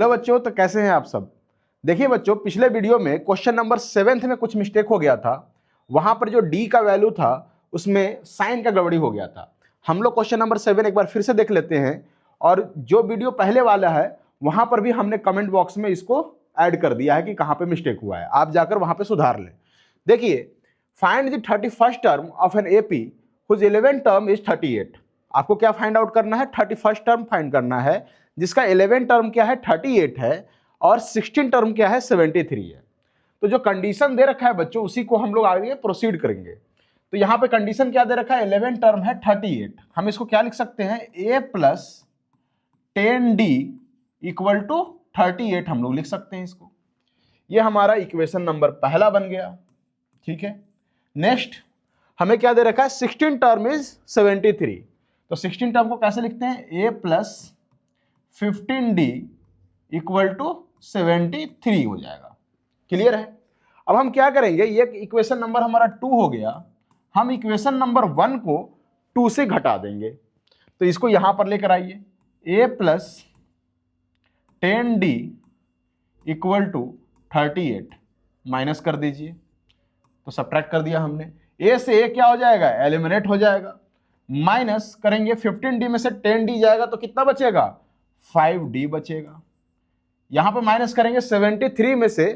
Hello बच्चों, तो कैसे हैं आप सब। देखिए बच्चों, पिछले वीडियो में क्वेश्चन नंबर 7 में कुछ मिस्टेक हो गया था। वहां पर जो डी का वैल्यू था उसमें साइन का गड़बड़ी हो गया था। हम लोग क्वेश्चन नंबर 7 एक बार फिर से देख लेते हैं, और जो वीडियो पहले वाला है वहां पर भी हमने कमेंट बॉक्स में इसको ऐड कर दिया है कि कहां पे मिस्टेक हुआ है, आप जाकर वहां पे सुधार लें। देखिए, find the 31st term of N AP whose 11th term is 38। आपको क्या फाइंड आउट करना है? 31st टर्म फाइंड करना है जिसका 11 टर्म क्या है 38 है और 16 टर्म क्या है 73 है। तो जो कंडीशन दे रखा है बच्चों उसी को हम लोग आगे प्रोसीड करेंगे। तो यहां पे कंडीशन क्या दे रखा है? 11 टर्म है 38। हम इसको क्या लिख सकते हैं? a plus 10d equal to 38 हम लोग लिख सकते हैं इसको। ये हमारा इक्वेशन नंबर पहला बन गया। ठीक है, नेक्स्ट हमें क्या दे रखा है? 16 टर्म इज 73। तो 16 टर्म को कैसे लिखते हैं? a plus 15d equal to 73 हो जाएगा। क्लियर है? अब हम क्या करेंगे, ये इक्वेशन नंबर हमारा 2 हो गया, हम इक्वेशन नंबर 1 को 2 से घटा देंगे। तो इसको यहां पर लेकर आइए, a plus 10d equal to 38 minus कर दीजिए। तो सब्ट्रैक्ट कर दिया हमने। a से a क्या हो जाएगा? एलिमिनेट हो जाएगा। माइनस करेंगे 15d में से 10d जाएगा तो कितना बचेगा? 5d बचेगा। यहां पर माइनस करेंगे 73 में से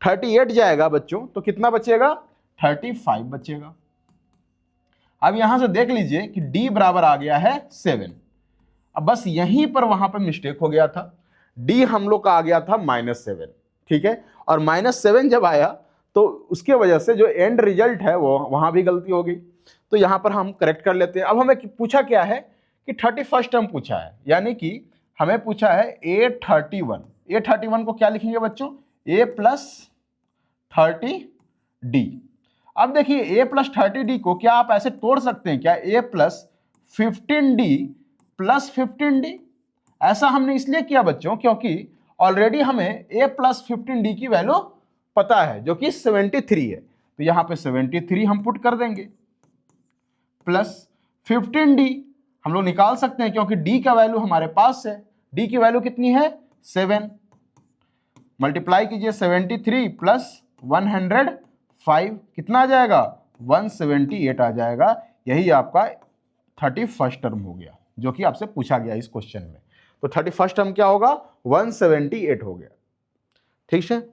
38 जाएगा बच्चों तो कितना बचेगा? 35 बचेगा। अब यहां से देख लीजिए कि d बराबर आ गया है 7। अब बस यहीं पर वहां पर मिस्टेक हो गया था। d हम लोग का आ गया था -7। ठीक है, और -7 जब आया तो उसके वजह से जो एंड रिजल्ट है वो वहां भी गलती हो गई। तो यहां पर हम करेक्ट कर लेते हैं। अब हमें पूछा क्या है कि 31st टर्म पूछा है, यानी कि हमें पूछा है a31। a31 को क्या लिखेंगे बच्चों? a plus 30d। अब देखिए a प्लस 30d को क्या आप ऐसे तोड़ सकते हैं क्या? a plus 15d plus 15d। ऐसा हमने इसलिए किया बच्चों क्योंकि ऑलरेडी हमें a प्लस 15d की वैल्यू पता है जो कि 73 है। तो यहां पे 73 हम पुट कर देंगे, प्लस 15d हम लोग निकाल सकते हैं क्योंकि d का वैल्यू हमारे पास है। d की वैल्यू कितनी है? 7। मल्टीप्लाई कीजिए 73 प्लस 105, कितना आ जाएगा? 178 आ जाएगा। यही आपका 31st टर्म हो गया जो कि आपसे पूछा गया इस क्वेश्चन में। तो 31st टर्म क्या होगा? 178 हो गया।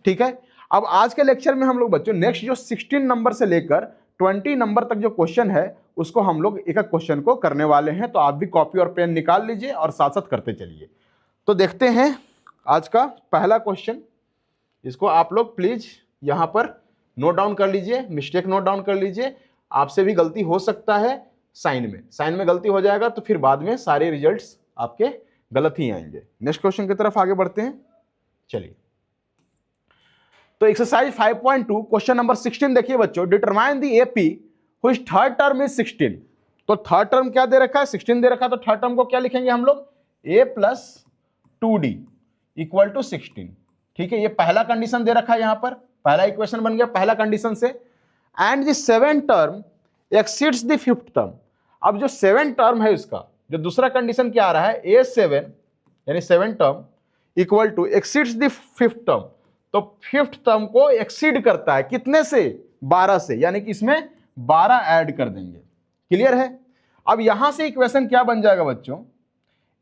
ठीक है। अब आज के लेक्चर में हम लोग बच्चों नेक्स्ट जो 16 नंबर से लेकर 20 नंबर तक जो क्वेश्चन है उसको हम लोग एक एक क्वेश्चन को करने वाले हैं। तो आप भी कॉपी और पेन निकाल लीजिए और साथ साथ करते चलिए। तो देखते हैं आज का पहला क्वेश्चन। इसको आप लोग प्लीज यहां पर नोट डाउन कर लीजिए, मिस्टेक नोट डाउन कर लीजिए। आपसे भी गलती हो सकता है, साइन में गलती हो जाएगा तो फिर बाद में सारे रिजल्ट्स आपके गलत ही आएंगे। नेक्स्ट क्वेश्चन की तरफ आगे बढ़ते हैं, चलिए। तो एक्सरसाइज 5.2 क्वेश्चन नंबर 16 देखिए बच्चों, determine the AP which third term is 16। तो थर्ड टर्म क्या दे रखा है? 16 दे रखा है। तो थर्ड टर्म को क्या लिखेंगे हम लोग? a plus 2d equal to 16। ठीक है, ये पहला कंडीशन दे रखा है, यहां पर पहला इक्वेशन बन गया पहला कंडीशन से। And the 7th term exceeds the 5th term. अब जो 7th टर्म है उसका जो दूसरा कंडीशन क्या आ रहा है? a7 यानी 7th term equal to exceeds the 5th term. तो 5th टर्म को एक्सीड करता है कितने से? 12 से, यानी कि इसमें 12 ऐड कर देंगे। क्लियर है? अब यहां से इक्वेशन क्या बन जाएगा बच्चों?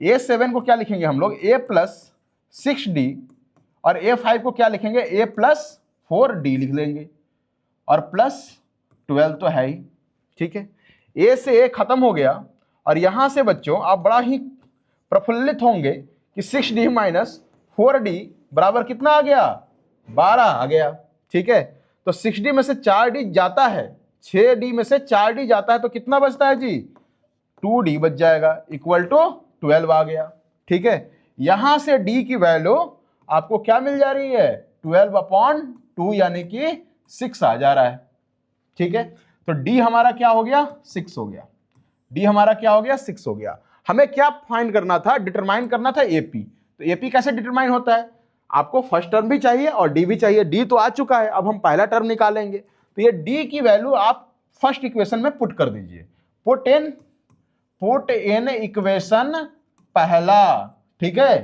a7 को क्या लिखेंगे हम लोग? a प्लस 6d, और a5 को क्या लिखेंगे? a प्लस 4d लिख लेंगे, और प्लस 12 तो है ही। ठीक है, a से a खत्म हो गया, और यहां से बच्चों आप बड़ा ही प्रफुल्लित होंगे कि 6d माइनस 4d बराबर कितना आ गया? 12 आ गया। ठीक है, तो 6d में से 4d जाता है, 6d में से 4d जाता है तो कितना बचता है जी? 2d बच जाएगा, इक्वल टू 12 आ गया। ठीक है, यहां से d की वैल्यू आपको क्या मिल जा रही है? 12/2 यानी कि 6 आ जा रहा है। ठीक है, तो d हमारा क्या हो गया? 6 हो गया। d हमारा क्या हो गया? 6 हो गया। हमें क्या फाइंड करना था? डिटरमाइन करना था एपी। तो एपी कैसे डिटरमाइन होता है? आपको फर्स्ट टर्म भी चाहिए और डी भी चाहिए। डी तो आ चुका है, अब हम पहला टर्म निकालेंगे। तो ये डी की वैल्यू आप फर्स्ट इक्वेशन में पुट कर दीजिए। पुट इन इक्वेशन पहला। ठीक है,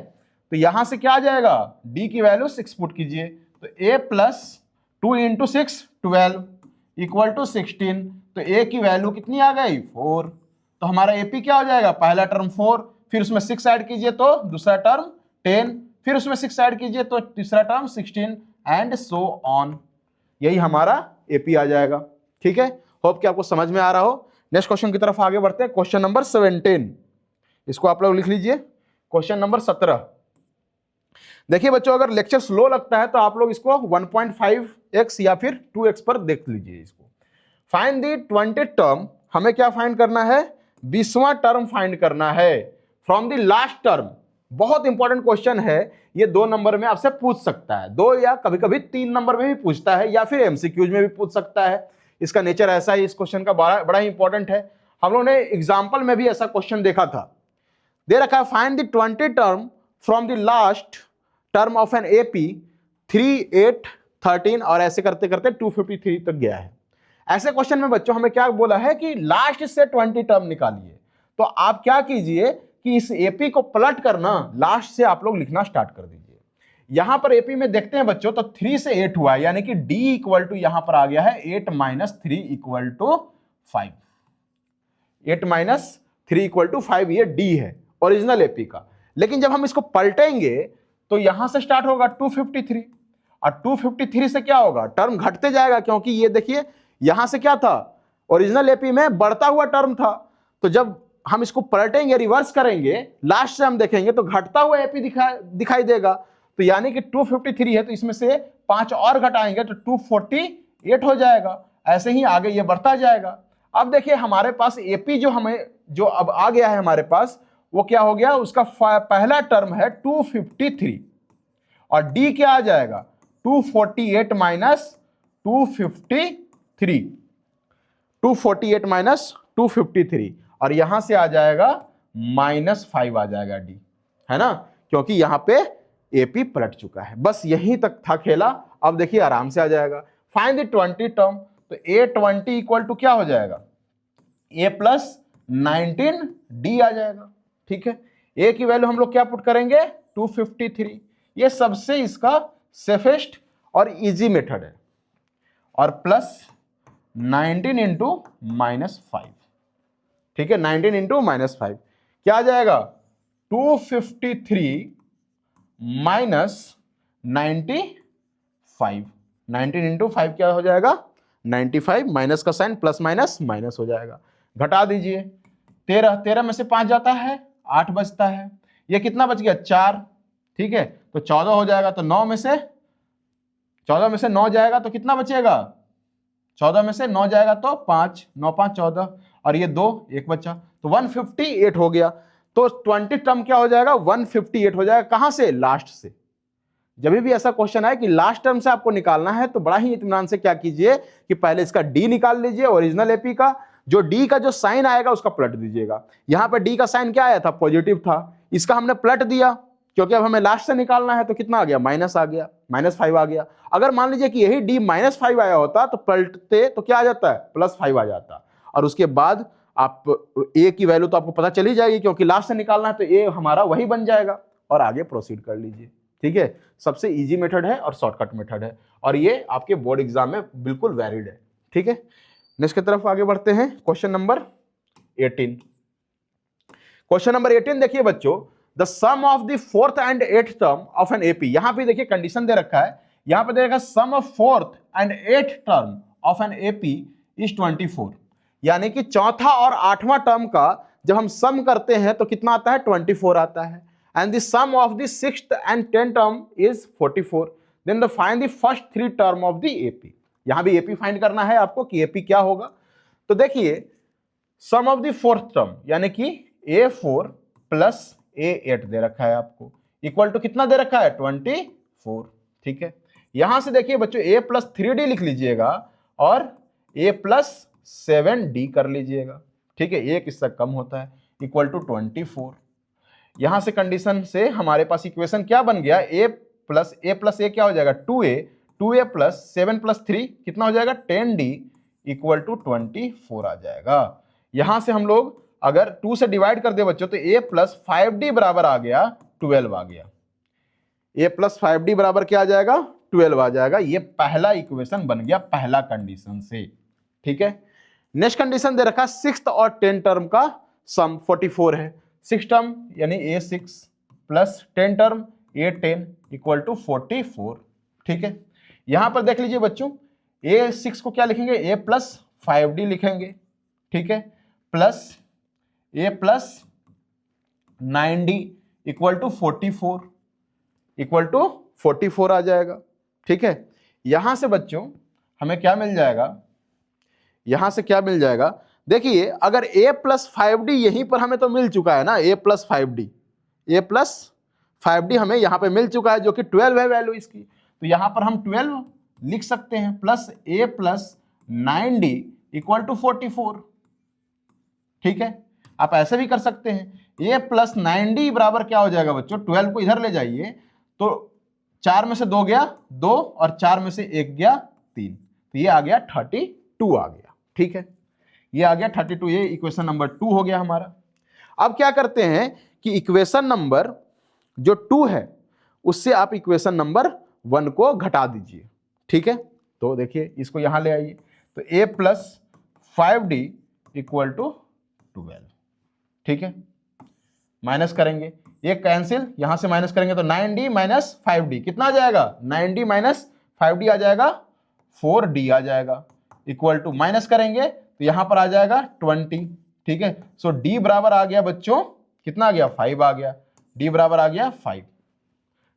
तो यहां से क्या आ जाएगा, डी की वैल्यू 6 पुट कीजिए, तो a plus 2 into 6 12 equal to 16, तो a की वैल्यू कितनी आ गई 4, तो हमारा AP क्या हो जाएगा, पहला टर्म 4, फिर उसमें 6 ऐड कीजिए तो दूसरा टर्म 10, फिर उसमें 6 ऐड कीजिए तो तीसरा टर्म 16 एंड सो ऑन, यही हमारा AP आ जाएगा। ठीक है, होप कि आपको समझ में आ रहा हो। नेक्स्ट क्वेश्चन की तरफ आगे बढ़ते हैं, क्वेश्चन नंबर 17, इसको आप लोग लिख लीजिए, क्वेश्चन नंबर 17। देखिए बच्चों, अगर लेक्चर स्लो लगता है तो आप लोग इसको 1.5x या फिर 2x पर देख लीजिए इसको। फाइंड दी 20 टर्म, हमें क्या फाइंड करना है, 20वां टर्म फाइंड करना है फ्रॉम द लास्ट टर्म। बहुत इंपॉर्टेंट क्वेश्चन है ये, 2 नंबर में आपसे पूछ सकता है, 2 या कभी कभी 3 नंबर में भी पूछता है, या फिर MCQs में भी पूछ सकता है। इसका नेचर ऐसा है, इस क्वेश्चन का बड़ा ही इंपॉर्टेंट है। हम लोगों ने एग्जाम्पल में भी ऐसा क्वेश्चन देखा था, दे रखा है find the 20 term from the last term of an AP 3, 8, 13 और ऐसे करते करते 253 तक गया है। ऐसे क्वेश्चन में बच्चों हमें क्या बोला है कि लास्ट से 20 टर्म निकालिए, तो आप क्या कीजिए कि इस AP को पलट करना, लास्ट से आप लोग लिखना स्टार्ट कर दीजिए। यहां पर AP में देखते हैं बच्चों, तो 3 से 8 हुआ है, यानी कि D इक्वल टू यहां पर आ गया है 8 minus 3 equal to 5, 8 minus 3 equal to 5, ये D है ओरिजिनल AP का। लेकिन जब हम इसको पलटेंगे तो यहां से स्टार्ट होगा 253, और 253 से क्या होगा, टर्म घटते जाएगा, क्योंकि ये देखिए यहां से क्या था, ओरिजिनल AP में बढ़ता हुआ टर्म था, तो जब हम इसको पलटेंगे, रिवर्स करेंगे, लास्ट से हम देखेंगे तो घटता हुआ AP दिखाई देगा। तो यानी कि 253 है, तो इसमें से 5 और घटाएंगे तो 248 हो जाएगा। ऐसे ही आगे ये बढ़ता जाएगा। अब देखिए हमारे पास AP जो अब आ गया है हमारे पास, वो क्या हो गया, उसका पहला टर्म है 253, और D क्या आ जाएगा 248 माइनस 253, 248 माइनस 253, और यहां से आ जाएगा -5 आ जाएगा D, है ना, क्योंकि यहां पे AP पलट चुका है। बस यहीं तक था खेला, अब देखिए आराम से आ जाएगा। फाइंड द 20 टर्म, तो A20 इक्वल टू क्या हो जाएगा, A प्लस 19D आ जाएगा। ठीक है, A की वैल्यू हम लोग क्या पुट करेंगे 253, ये सबसे इसका सेफेस्ट और इजी मेथड है, और प्लस 19 इंटू -5, ठीक है, 19 इंटू -5 क्या आ जाएगा 253 माइनस 95, 19 इंटू 5 क्या हो जाएगा 95, माइनस का साइन प्लस माइनस माइनस हो जाएगा। घटा दीजिए, 13 में से 5 जाता है 8 बचता है, ये कितना बच गया 4, ठीक है, तो 14 हो जाएगा, तो 14 में से 9 जाएगा तो कितना बचेगा, 14 में से 9 जाएगा तो 5, 9 5 14, और ये 2 1 बचा, तो 158 हो गया। तो 20 टर्म क्या हो जाएगा 158 हो जाएगा, कहां से, लास्ट से। जब भी ऐसा क्वेश्चन आए कि लास्ट टर्म से आपको निकालना है, तो बड़ा ही इत्मीनान से क्या कीजिए कि पहले इसका D निकाल लीजिए ओरिजिनल AP का, जो D का जो साइन आएगा उसका पलट दीजिएगा। यहां पर D का साइन क्या आया था, पॉजिटिव था, इसका हमने पलट दिया, क्योंकि अब हमें लास्ट से निकालना है, तो कितना आ गया माइनस आ गया, -5 आ गया। अगर मान लीजिए कि यही D -5 आया होता तो पलटते तो क्या आ जाता है +5 आ जाता, और उसके बाद आप A की वैल्यू तो आपको पता चली जाएगी, क्योंकि लास्ट से निकालना है, तो A हमारा वही बन जाएगा, और आगे प्रोसीड कर लीजिए। ठीक है, सबसे इजी मेथड है और शॉर्टकट मेथड है, और ये आपके बोर्ड एग्जाम में बिल्कुल वैलिड है। ठीक है, नेक्स्ट की तरफ आगे बढ़ते हैं, क्वेश्चन नंबर 18। क्वेश्चन नंबर 18 देखिए बच्चों, the sum of the 4th and 8th term of an AP, यहां पे देखिए कंडीशन दे रखा है, यहां पे दे रखा है sum of 4th and 8th term of an AP is 24, यानी कि चौथा और 8वां टर्म का जब हम सम करते हैं तो कितना आता है 24 आता है, and the sum of the 6th and 10th term is 44, then the find the first 3 term of the AP। यहां भी AP फाइंड करना है आपको कि AP क्या होगा। तो देखिए सम ऑफ द 4th टर्म यानी कि A4 प्लस A8 दे रखा है आपको, इक्वल टू कितना दे रखा है 24। ठीक है, यहां से देखिए बच्चों A प्लस 3D लिख लीजिएगा और A प्लस 7D कर लीजिएगा। ठीक है, एक इससे कम होता है, इक्वल टू 24। यहां से कंडीशन से हमारे पास इक्वेशन क्या बन गया, A प्लस A क्या हो जाएगा 2A प्लस 7 प्लस 3 कितना हो जाएगा 10D इक्वल टू 24 आ जाएगा। यहां से हम लोग अगर 2 से डिवाइड कर दे बच्चों तो A प्लस 5D बराबर आ गया 12 आ गया। a प्लस 5d बराबर क्या आ जाएगा, 12 आ जाएगा। ये पहला इक्वेशन बन गया पहला कंडीशन से, ठीक है। नेक्स्ट कंडीशन दे रखा 6th और 10 टर्म का सम 44 है। 6 टर्म यानी a6 plus 10 term a10 equal to 44, ठीक है। यहां पर देख लीजिए बच्चों, a6 को क्या लिखेंगे, a प्लस 5d लिखेंगे, ठीक है, plus a plus 9d equal to 44 equal to 44 आ जाएगा, ठीक है। यहां से बच्चों हमें क्या मिल जाएगा, यहां से क्या मिल जाएगा, देखिए अगर a प्लस 5d यहीं पर हमें तो मिल चुका है ना, a plus 5d, a plus 5d हमें यहां पे मिल चुका है जो कि 12 है वैल्यू इसकी, तो यहां पर हम 12 लिख सकते हैं plus a plus 9d equal to 44, ठीक है। आप ऐसे भी कर सकते हैं, a प्लस 9d बराबर क्या हो जाएगा बच्चों, 12 को इधर ले जाइए तो 4 में से 2 गया 2 और 4 में से 1 गया 3, तो ये आ गया 32 आ गया, ठीक है। ये आ गया 32, ये इक्वेशन नंबर 2 हो गया हमारा। अब क्या करते हैं कि इक्वेशन नंबर जो 2 है उससे आप इक्वेशन नंबर 1 को घटा दीजिए, ठीक है। तो देखिए इसको यहां ले आइए, तो a plus 5d equal to 12, ठीक है। माइनस करेंगे, ये कैंसिल, यहां से माइनस करेंगे तो 9d माइनस 5d कितना आ जाएगा, 9d माइनस 5d आ जाएगा 4d आ जाएगा, इक्वल टू माइनस करेंगे तो यहां पर आ जाएगा 20, ठीक है। सो d बराबर आ गया बच्चों कितना आ गया, 5 आ गया, d बराबर आ गया 5,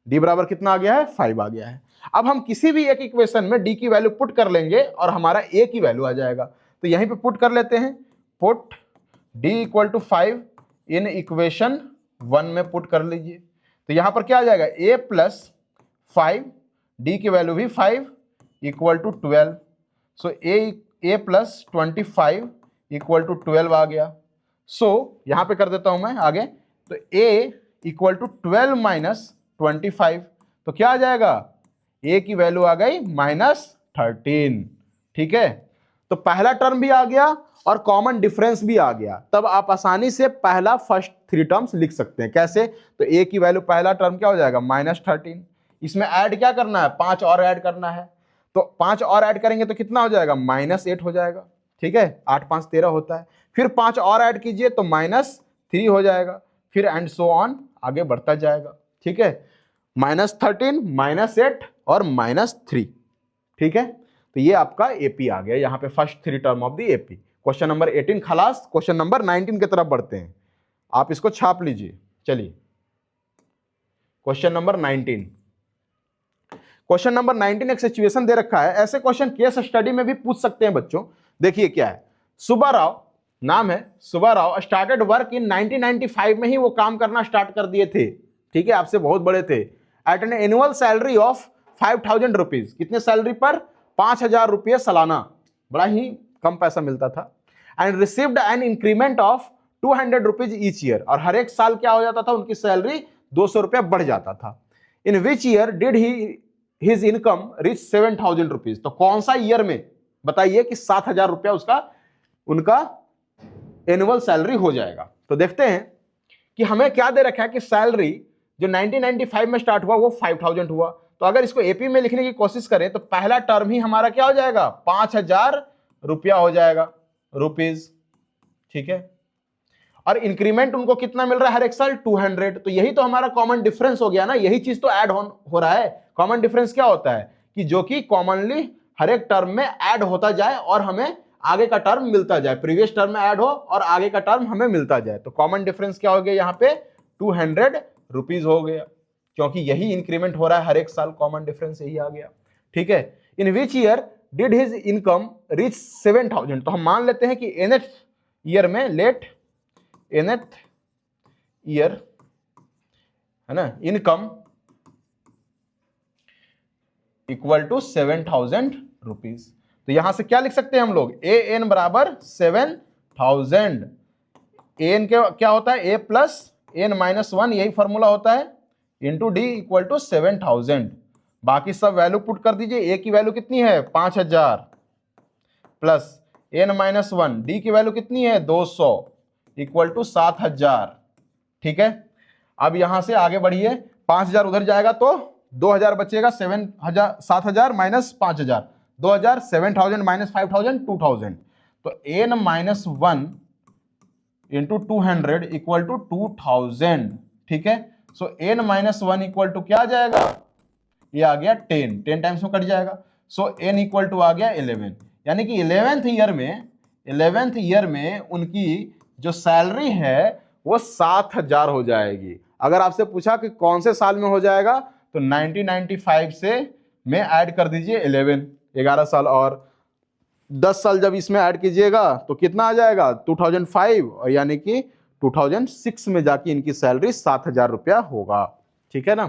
d बराबर कितना आ गया है, 5 आ गया है। अब हम किसी भी एक इक्वेशन में d की वैल्यू पुट कर लेंगे और हमारा a की वैल्यू आ जाएगा, तो यहीं पे पुट कर लेते हैं, put d equal to 5 in equation 1 में पुट कर लीजिए, तो यहां पर क्या आ जाएगा, a प्लस 5 d की वैल्यू भी 5 equal to 12, so a plus 25 equal to 12 आ गया। सो यहां पे कर देता हूं मैं आगे, तो a इक्वल टू 12 माइनस 25, तो क्या आ जाएगा, a की वैल्यू आ गई -13, ठीक है। तो पहला टर्म भी आ गया और कॉमन डिफरेंस भी आ गया, तब आप आसानी से पहला फर्स्ट 3 टर्म्स लिख सकते हैं। कैसे, तो a की वैल्यू पहला टर्म क्या हो जाएगा, -13, इसमें ऐड क्या करना है, 5 और ऐड करना है, तो 5 और ऐड करेंगे तो कितना हो जाएगा, -8 हो जाएगा, ठीक है। 8 5 13 होता है, फिर 5 और ऐड कीजिए तो -3 हो जाएगा, फिर एंड सो ऑन आगे बढ़ता जाएगा, ठीक है। -13 -8 और -3, ठीक है। तो ये आपका एपी आ गया, यहां पे first 3 term of the AP. Question number 18 खलास, क्वेश्चन नंबर 19 की तरफ बढ़ते हैं, आप इसको छाप लीजिए। चलिए क्वेश्चन नंबर 19, क्वेश्चन नंबर 19 एक सिचुएशन दे रखा है, ऐसे क्वेश्चन केस स्टडी में भी पूछ सकते हैं बच्चों। देखिए क्या है, सुब्बाराव नाम है, सुब्बाराव स्टार्टेड वर्क इन 1995 में ही वो काम करना स्टार्ट कर दिए थे, ठीक है, आपसे बहुत बड़े थे। At an annual salary of 5000 rupees, कितने सैलरी पर, 5000 रुपये सालाना, बड़ा ही कम पैसा मिलता था। And received an increment of 200 rupees each year, और हर एक साल क्या हो जाता था, उनकी सैलरी 200 रुपया बढ़ जाता था। In which year did he his income reach 7000 rupees, तो कौन सा ईयर में बताइए कि 7000 रुपया उसका उनका एनुअल सैलरी हो जाएगा। तो देखते हैं कि हमें क्या दे रखा है कि सैलरी जो 1995 में स्टार्ट हुआ वो 5000 हुआ, तो अगर इसको एपी में लिखने की कोशिश करें तो पहला टर्म ही हमारा क्या हो जाएगा, 5000 रुपया हो जाएगा, रुपीज, ठीक है। और इंक्रीमेंट उनको कितना मिल रहा है हर एक साल, 200, तो यही तो हमारा कॉमन डिफरेंस हो गया ना, यही चीज तो ऐड हो रहा है। कॉमन डिफरेंस क्या होता है कि जो कि कॉमनली हर एक टर्म में ऐड होता जाए और हमें आगे का टर्म मिलता जाए, प्रीवियस टर्म में ऐड हो और आगे का टर्म हमें मिलता जाए। तो कॉमन डिफरेंस क्या हो गया यहाँ पे, 200 रुपीज हो गया, क्योंकि यही इंक्रीमेंट हो रहा है हर एक साल, कॉमन डिफरेंस यही आ गया, ठीक है। In which year did his income reach 7000, तो हम मान लेते हैं कि nth ईयर में, लेट nth ईयर है ना, इनकम इक्वल टू 7000 रुपीज। तो यहां से क्या लिख सकते हैं हम लोग, ए एन बराबर 7000, एन क्या होता है, ए प्लस एन माइनस 1, यही फॉर्मूला होता है, इंटू डी इक्वल टू 7000। बाकी सब वैल्यू पुट कर दीजिए, ए की वैल्यू कितनी है 5000 प्लस एन माइनस 1, डी की वैल्यू कितनी है 200 इक्वल टू 7000, ठीक है। अब यहां से आगे बढ़िए, 5000 उधर जाएगा तो 2000 बचेगा, 7000 माइनस 5000, 2000, 7000 माइनस 5000, 2000। तो n minus 1 into 200 equal to 2000। ठीक है, so n minus 1 equal to क्या आ जाएगा, ये आ गया 10, 10 टाइम्स में कट जाएगा। सो n इक्वल टू आ गया 11, यानी कि 11th ईयर में उनकी जो सैलरी है वो 7000 हो जाएगी। अगर आपसे पूछा कि कौन से साल में हो जाएगा, तो 1995 से में ऐड कर दीजिए 11 साल, और 10 साल जब इसमें ऐड कीजिएगा तो कितना आ जाएगा 2005, और यानी कि 2006 में जाके इनकी सैलरी 7000 रुपया होगा। ठीक है ना,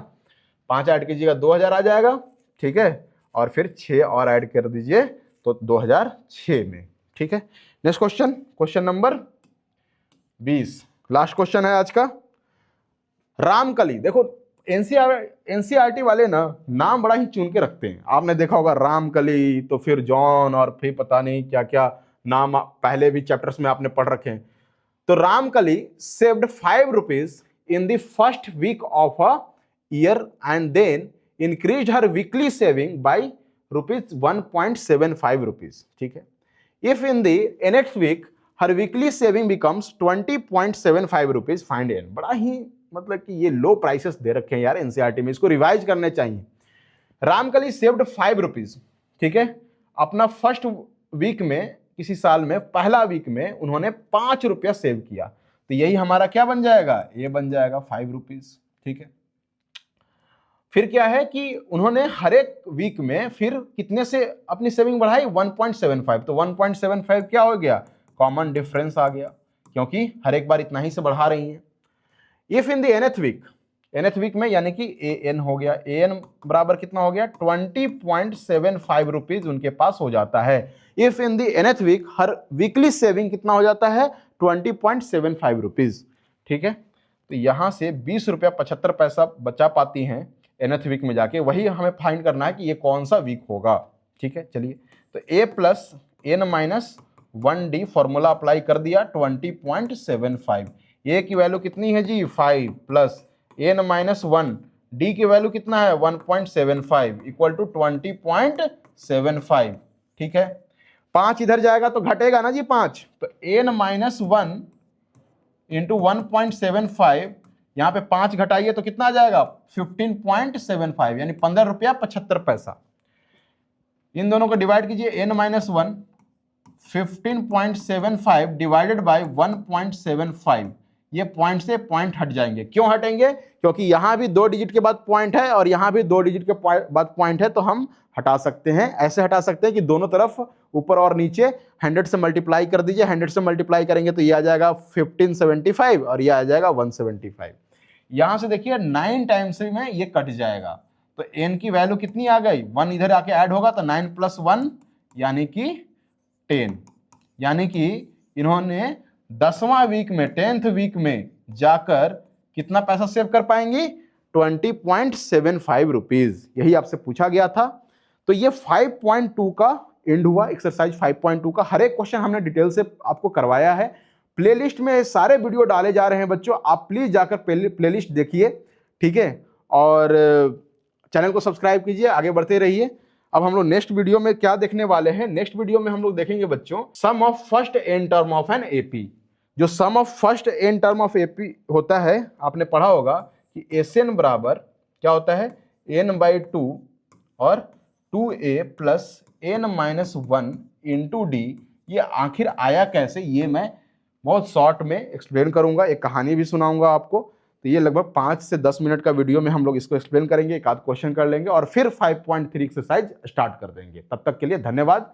5 ऐड कीजिएगा 2000 आ जाएगा। ठीक है, और फिर 6 और ऐड कर दीजिए तो 2006 में। ठीक है, next question, question number 20, last question है आज का। रामकली, देखो एनसीईआरटी वाले ना नाम बड़ा ही चुन के रखते हैं। आपने देखा होगा रामकली, तो फिर जॉन, और फिर पता नहीं क्या क्या नाम पहले भी चैप्टर्स में आपने पढ़ रखे हैं। तो Ramkali saved 5 rupees in the first week of a year and then increase her weekly saving by ₹1.75 rupees. ठीक है, if in the next week her weekly saving becomes 20.75 rupees, find n. बड़ा ही मतलब कि ये लो प्राइसेस दे रखे हैं यार एनसीईआरटी में, इसको रिवाइज करने चाहिए। रामकली सेव्ड 5 रुपीज, ठीक है, अपना फर्स्ट वीक में, किसी साल में पहला वीक में उन्होंने 5 रुपया सेव किया, तो यही हमारा क्या बन जाएगा, ये बन जाएगा 5 रुपीज। ठीक है, फिर क्या है कि उन्होंने हर एक वीक में फिर कितने से अपनी सेविंग बढ़ाई, 1.75। तो 1.75 क्या हो गया, कॉमन डिफरेंस आ गया, क्योंकि हर एक बार इतना ही से बढ़ा रही हैं। If in the nth week में, यानी कि an हो गया, an बराबर कितना हो गया 20.75 रुपीज उनके पास हो जाता है। If in the nth week her weekly saving कितना हो जाता है 20.75 रुपीज। ठीक है, तो यहां से 20 रुपया 75 पैसा बचा पाती हैं nth वीक में जाके, वही हमें फाइंड करना है कि ये कौन सा वीक होगा। ठीक है, चलिए, तो a plus n minus 1d formula apply कर दिया, 20.75। a की वैल्यू कितनी है जी 5, प्लस n माइनस 1, d की वैल्यू कितना है 1.75 इक्वल टू 20.75। ठीक है, 5 इधर जाएगा तो घटेगा ना जी 5, तो n माइनस 1 इंटू 1.75, यहाँ पे 5 घटाइए तो कितना आ जाएगा 15.75, यानी 15 रुपया 75 पैसा। इन दोनों को डिवाइड कीजिए, n माइनस 1 15.75 डिवाइडेड बाय 1.75, ये पॉइंट से पॉइंट हट जाएंगे। क्यों हटेंगे, क्योंकि यहां भी 2 डिजिट के बाद पॉइंट है और यहां भी 2 डिजिट के बाद पॉइंट है, तो हम हटा सकते हैं। ऐसे हटा सकते हैं कि दोनों तरफ ऊपर और नीचे 100 से मल्टीप्लाई कर दीजिए, 100 से मल्टीप्लाई करेंगे तो ये आ जाएगा 1575 और ये आ जाएगा 175। यहां से देखिए 9 टाइम्स में ये कट जाएगा, तो n की वैल्यू कितनी आ गई, 1 इधर आके ऐड होगा तो 9 प्लस 1 यानी कि 10, यानी कि इन्होंने 10वां वीक में 10th वीक में जाकर कितना पैसा सेव कर पाएंगी 20.75 रुपीज। यही आपसे पूछा गया था। तो ये 5.2 का एंड हुआ, एक्सरसाइज 5.2 का। हर एक क्वेश्चन हमने डिटेल से आपको करवाया है। प्लेलिस्ट में सारे वीडियो डाले जा रहे हैं बच्चों, आप प्लीज जाकर प्लेलिस्ट देखिए। ठीक है, और चैनल को सब्सक्राइब कीजिए, आगे बढ़ते रहिए। अब हम लोग नेक्स्ट वीडियो में क्या देखने वाले हैं, नेक्स्ट वीडियो में हम लोग देखेंगे बच्चों sum of first N term of N AP. जो sum of first N term of AP होता है, आपने पढ़ा होगा कि एस एन बराबर क्या होता है n/2 और 2a plus n minus 1 into D. ये आखिर आया कैसे, ये मैं बहुत शॉर्ट में एक्सप्लेन करूंगा, एक कहानी भी सुनाऊंगा आपको। तो ये लगभग 5 से 10 मिनट का वीडियो में हम लोग इसको एक्सप्लेन करेंगे, एक आध क्वेश्चन कर लेंगे और फिर 5.3 एक्सरसाइज स्टार्ट कर देंगे। तब तक के लिए धन्यवाद।